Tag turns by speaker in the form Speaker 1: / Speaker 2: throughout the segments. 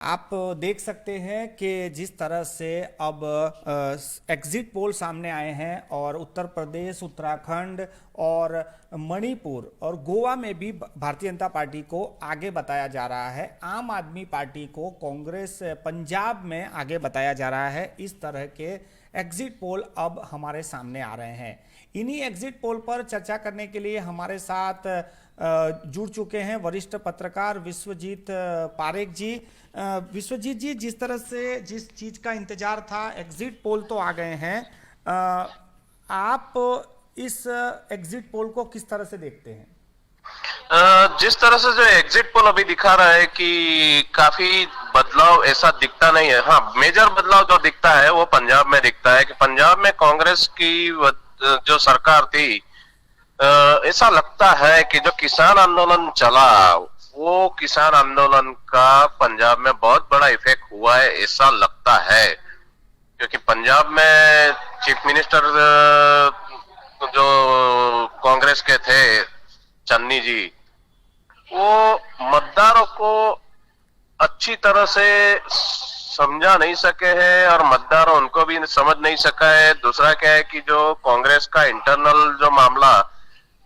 Speaker 1: आप देख सकते हैं कि जिस तरह से अब एग्जिट पोल सामने आए हैं और उत्तर प्रदेश, उत्तराखंड और मणिपुर और गोवा में भी भारतीय जनता पार्टी को आगे बताया जा रहा है। आम आदमी पार्टी को कांग्रेस पंजाब में आगे बताया जा रहा है। इस तरह के एग्जिट पोल अब हमारे सामने आ रहे हैं। इन्हीं एग्जिट पोल पर चर्चा करने के लिए हमारे साथ जुड़ चुके हैं वरिष्ठ पत्रकार विश्वजीत पारेख जी। विश्वजीत जी, जिस तरह से जिस चीज का इंतजार था, एग्जिट पोल तो आ गए हैं। आप इस एग्जिट पोल को किस तरह से देखते हैं?
Speaker 2: जिस तरह से जो एग्जिट पोल अभी दिखा रहा है कि काफी बदलाव ऐसा दिखता नहीं है। हाँ, मेजर बदलाव जो दिखता है वो पंजाब में दिखता है कि पंजाब में कांग्रेस की जो सरकार थी, ऐसा लगता है कि जो किसान आंदोलन चला वो किसान आंदोलन का पंजाब में बहुत बड़ा इफेक्ट हुआ है, ऐसा लगता है। क्योंकि पंजाब में चीफ मिनिस्टर जो कांग्रेस के थे, चन्नी जी, वो मतदारों को अच्छी तरह से समझा नहीं सके हैं और मतदार उनको भी समझ नहीं सका है। दूसरा क्या है कि जो कांग्रेस का इंटरनल जो मामला,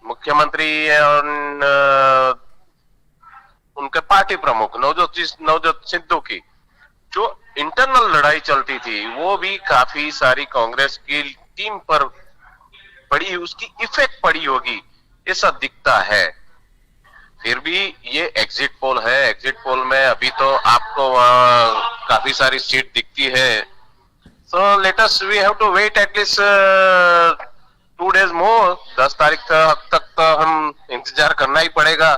Speaker 2: मुख्यमंत्री और उनके पार्टी प्रमुख नवजोत सिद्धू की जो इंटरनल लड़ाई चलती थी, वो भी काफी सारी कांग्रेस की टीम पर पड़ी, उसकी इफेक्ट पड़ी होगी, ऐसा दिखता है। फिर भी ये एग्जिट पोल है। एग्जिट पोल में अभी तो आपको वहां काफी सारी सीट दिखती है। So let us we have to wait at least 2 days more. 10 तारीख तक तो हम इंतजार करना ही पड़ेगा।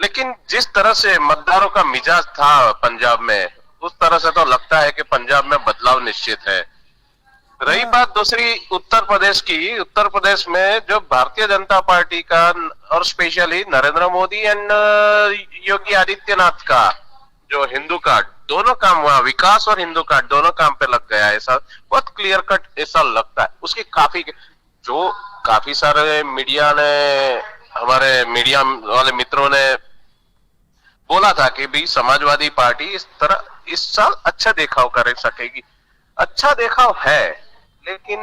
Speaker 2: लेकिन जिस तरह से मतदारों का मिजाज था पंजाब में, उस तरह से तो लगता है कि पंजाब में बदलाव निश्चित है। रही बात दूसरी उत्तर प्रदेश की, उत्तर प्रदेश में जो भारतीय जनता पार्टी का और स्पेशली नरेंद्र मोदी एंड योगी आदित्यनाथ का जो हिंदू कार्ड, दोनों काम हुआ, विकास और हिंदू कार्ड दोनों काम पे लग गया है, ऐसा बहुत क्लियर कट ऐसा लगता है। उसकी काफी सारे मीडिया ने, हमारे मीडिया वाले मित्रों ने बोला था कि भी समाजवादी पार्टी इस साल अच्छा देखाव कर सकेगी। अच्छा देखाव है, लेकिन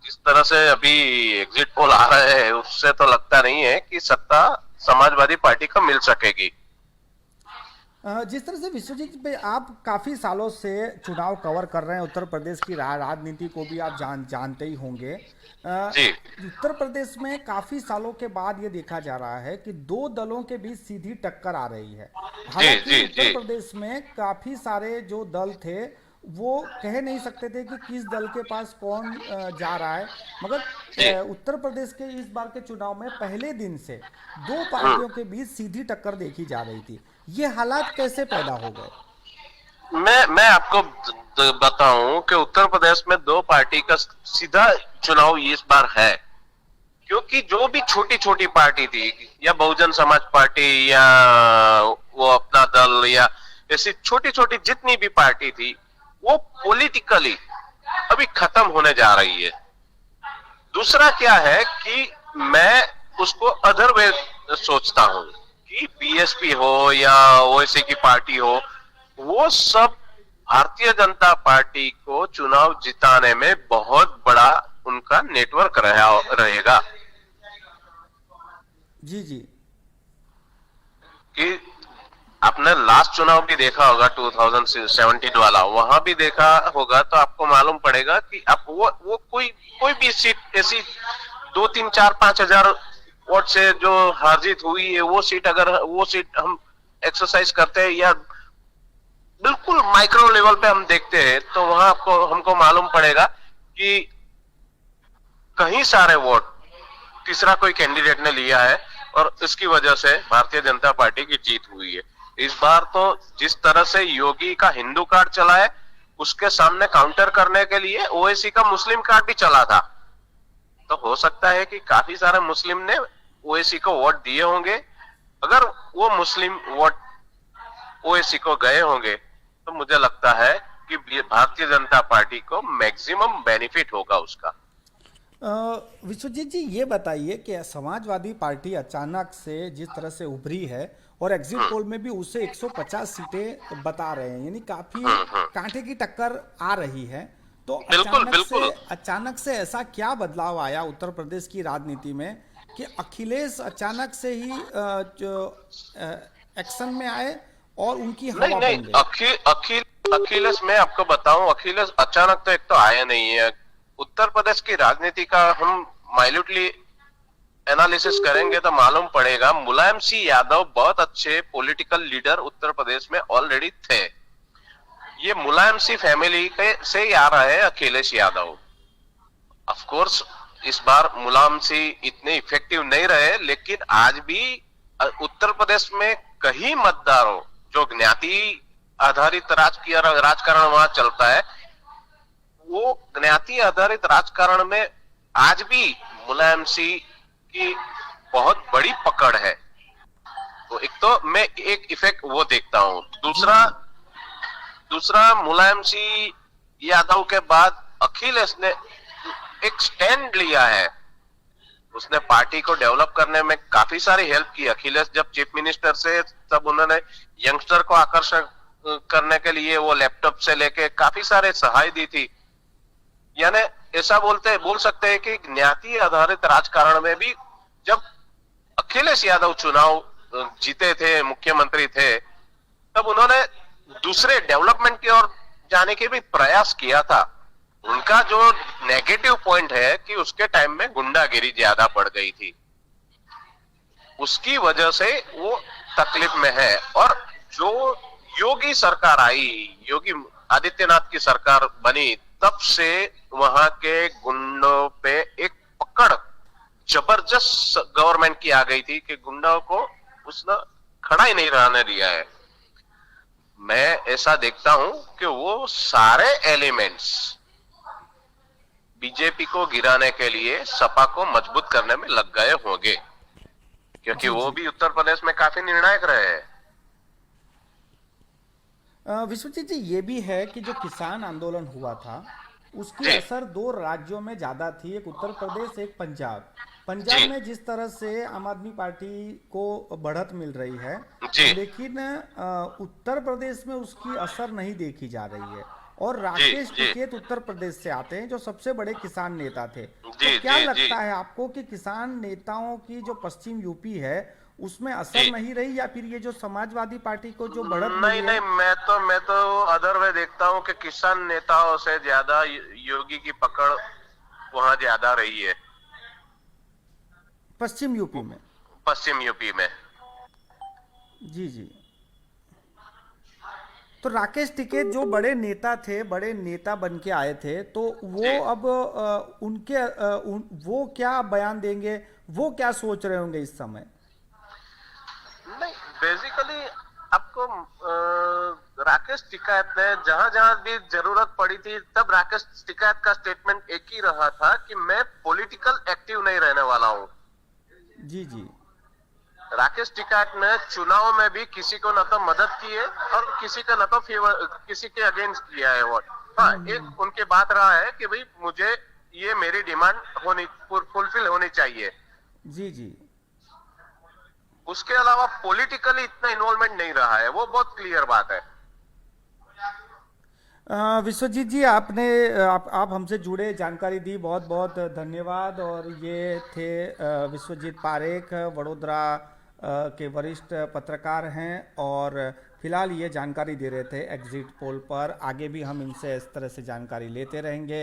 Speaker 2: जिस तरह से अभी एग्जिट पोल आ रहे हैं उससे तो लगता नहीं है कि सत्ता समाजवादी पार्टी को मिल सकेगी।
Speaker 1: जिस तरह से विश्वजीत भाई, आप काफ़ी सालों से चुनाव कवर कर रहे हैं, उत्तर प्रदेश की राजनीति को भी आप जानते ही होंगे।
Speaker 2: जी
Speaker 1: उत्तर प्रदेश में काफ़ी सालों के बाद ये देखा जा रहा है कि दो दलों के बीच सीधी टक्कर आ रही है।
Speaker 2: जी
Speaker 1: हालांकि
Speaker 2: जी
Speaker 1: उत्तर
Speaker 2: जी
Speaker 1: प्रदेश में काफ़ी सारे जो दल थे वो कह नहीं सकते थे कि किस दल के पास कौन जा रहा है, मगर
Speaker 2: जी।
Speaker 1: उत्तर प्रदेश के इस बार के चुनाव में पहले दिन से दो
Speaker 2: हम्म।
Speaker 1: पार्टियों के बीच सीधी टक्कर देखी जा रही थी। ये हालात कैसे पैदा हो गए?
Speaker 2: मैं आपको बताऊं कि उत्तर प्रदेश में दो पार्टी का सीधा चुनाव इस बार है। क्योंकि जो भी छोटी छोटी पार्टी थी, या बहुजन समाज पार्टी या वो अपना दल, या ऐसी छोटी छोटी जितनी भी पार्टी थी, वो पॉलिटिकली अभी खत्म होने जा रही है। दूसरा क्या है कि मैं उसको अदर वे सोचता हूं कि बीएसपी हो या ओवैसी की पार्टी हो, वो सब भारतीय जनता पार्टी को चुनाव जिताने में बहुत बड़ा उनका नेटवर्क रहेगा।
Speaker 1: जी जी।
Speaker 2: कि आपने लास्ट चुनाव भी देखा होगा 2017 वाला, वहां भी देखा होगा तो आपको मालूम पड़ेगा कि आप वो कोई भी सीट ऐसी 2, 3, 4, 5 हजार वोट से जो हार जीत हुई है, वो सीट हम एक्सरसाइज करते हैं या बिल्कुल माइक्रो लेवल पे हम देखते हैं, तो वहां हमको मालूम पड़ेगा कि कहीं सारे वोट तीसरा कोई कैंडिडेट ने लिया है और इसकी वजह से भारतीय जनता पार्टी की जीत हुई है। इस बार तो जिस तरह से योगी का हिंदू कार्ड चला है, उसके सामने काउंटर करने के लिए ओवैसी का मुस्लिम कार्ड भी चला था। तो हो सकता है कि काफी सारे मुस्लिम ने ओवैसी को वोट दिए होंगे। अगर वो मुस्लिम वोट ओवैसी को गए होंगे तो मुझे लगता है कि भारतीय जनता पार्टी को मैक्सिमम बेनिफिट होगा उसका।
Speaker 1: विश्वजीत जी, ये बताइए कि समाजवादी पार्टी अचानक से जिस तरह से उभरी है और एग्जिट पोल में भी उससे 150 सीटें बता रहे हैं, यानी काफी कांटे की टक्कर आ रही है। तो
Speaker 2: बिल्कुल बिल्कुल।
Speaker 1: अचानक से ऐसा क्या बदलाव आया उत्तर प्रदेश की राजनीति में कि अखिलेश अचानक से ही जो एक्शन में आए और उनकी
Speaker 2: नहीं
Speaker 1: हवा
Speaker 2: नहीं,
Speaker 1: बन गई?
Speaker 2: अखिलेश मैं आपको बताऊं, अखिलेश अचानक तो एक तो आया नहीं है। उत्तर प्रदेश की राजनीति का हम माइल्यूटली एनालिसिस करेंगे तो मालूम पड़ेगा मुलायम सिंह यादव बहुत अच्छे पॉलिटिकल लीडर उत्तर प्रदेश में ऑलरेडी थे। ये मुलायम सिंह फैमिली से ही आ रहा है अखिलेश यादव। ऑफ कोर्स इस बार मुलायम सिंह इतने इफेक्टिव नहीं रहे, लेकिन आज भी उत्तर प्रदेश में कई मतदारों जो ज्ञाति आधारित राजकारण वहां चलता है, वो ज्ञाति आधारित राजकारण में आज भी मुलायम सिंह की बहुत बड़ी पकड़ है। तो एक तो मैं एक इफेक्ट वो देखता हूं। दूसरा मुलायम सिंह यादव के बाद अखिलेश ने एक स्टैंड लिया है। उसने पार्टी को डेवलप करने में काफी सारी हेल्प की। अखिलेश जब चीफ मिनिस्टर से, तब उन्होंने यंगस्टर को आकर्षण करने के लिए वो लैपटॉप से लेके काफी सारे सहाय दी थी। यानी ऐसा बोल सकते हैं कि ज्ञाति आधारित राजकारण में भी जब अखिलेश यादव चुनाव जीते थे, मुख्यमंत्री थे, तब उन्होंने दूसरे डेवलपमेंट की ओर जाने के भी प्रयास किया था। उनका जो नेगेटिव पॉइंट है कि उसके टाइम में गुंडागिरी ज्यादा बढ़ गई थी, उसकी वजह से वो तकलीफ में है। और जो योगी सरकार आई, योगी आदित्यनाथ की सरकार बनी, तब से वहां के गुंडों पे एक पकड़ जबरदस्त गवर्नमेंट की आ गई थी कि गुंडों को उसने खड़ा ही नहीं रहने दिया है। मैं ऐसा देखता हूं कि वो सारे एलिमेंट्स बीजेपी को गिराने के लिए सपा को मजबूत करने में लग गए होंगे, क्योंकि
Speaker 1: जी,
Speaker 2: वो
Speaker 1: जी।
Speaker 2: भी उत्तर प्रदेश में काफी निर्णायक रहे हैं।
Speaker 1: विश्वजीत जी, ये भी है कि जो किसान आंदोलन हुआ था उसकी
Speaker 2: जी
Speaker 1: असर दो राज्यों में ज्यादा थी, एक उत्तर प्रदेश, एक पंजाब। पंजाब
Speaker 2: जी
Speaker 1: में जिस तरह से आम आदमी पार्टी को बढ़त मिल रही है,
Speaker 2: जी
Speaker 1: लेकिन उत्तर प्रदेश में उसकी असर नहीं देखी जा रही है। और
Speaker 2: जी
Speaker 1: राकेश
Speaker 2: जी
Speaker 1: टिकैत उत्तर प्रदेश से आते हैं जो सबसे बड़े किसान नेता थे। तो
Speaker 2: जी
Speaker 1: क्या
Speaker 2: जी जी
Speaker 1: लगता है आपको कि किसान नेताओं की जो पश्चिम यूपी है उसमें असर
Speaker 2: जी।
Speaker 1: नहीं रही, या फिर ये जो समाजवादी पार्टी को जो बढ़त
Speaker 2: नहीं
Speaker 1: मिली है?
Speaker 2: नहीं, मैं तो अदर वे देखता हूं कि किसान नेताओं से ज्यादा योगी की पकड़ वहां ज्यादा रही है,
Speaker 1: पश्चिम यूपी में?
Speaker 2: पश्चिम यूपी में।
Speaker 1: जी जी। तो राकेश टिकैत जो बड़े नेता थे, बड़े नेता बन के आए थे, तो वो
Speaker 2: जी
Speaker 1: अब वो क्या बयान देंगे, वो क्या सोच रहे होंगे इस समय?
Speaker 2: नहीं, बेसिकली आपको राकेश टिकैत ने जहां जहां भी जरूरत पड़ी थी, तब राकेश टिकैत का स्टेटमेंट एक ही रहा था कि मैं पॉलिटिकल एक्टिव नहीं रहने वाला हूं।
Speaker 1: जी जी।
Speaker 2: राकेश टिकैत ने चुनाव में भी किसी को न तो मदद की है और किसी का न तो फेवर, किसी के अगेंस्ट किया है वोट। हाँ, एक उनकी बात रहा है कि भाई मुझे ये मेरी डिमांड फुलफिल होनी चाहिए।
Speaker 1: जी जी।
Speaker 2: उसके अलावा पॉलिटिकली इतना इन्वॉल्वमेंट नहीं रहा है, वो बहुत क्लियर बात है।
Speaker 1: विश्वजीत जी, आप हमसे जुड़े, जानकारी दी, बहुत बहुत धन्यवाद। और ये थे विश्वजीत पारेख, वडोदरा के वरिष्ठ पत्रकार हैं, और फिलहाल ये जानकारी दे रहे थे एग्जिट पोल पर। आगे भी हम इनसे इस तरह से जानकारी लेते रहेंगे।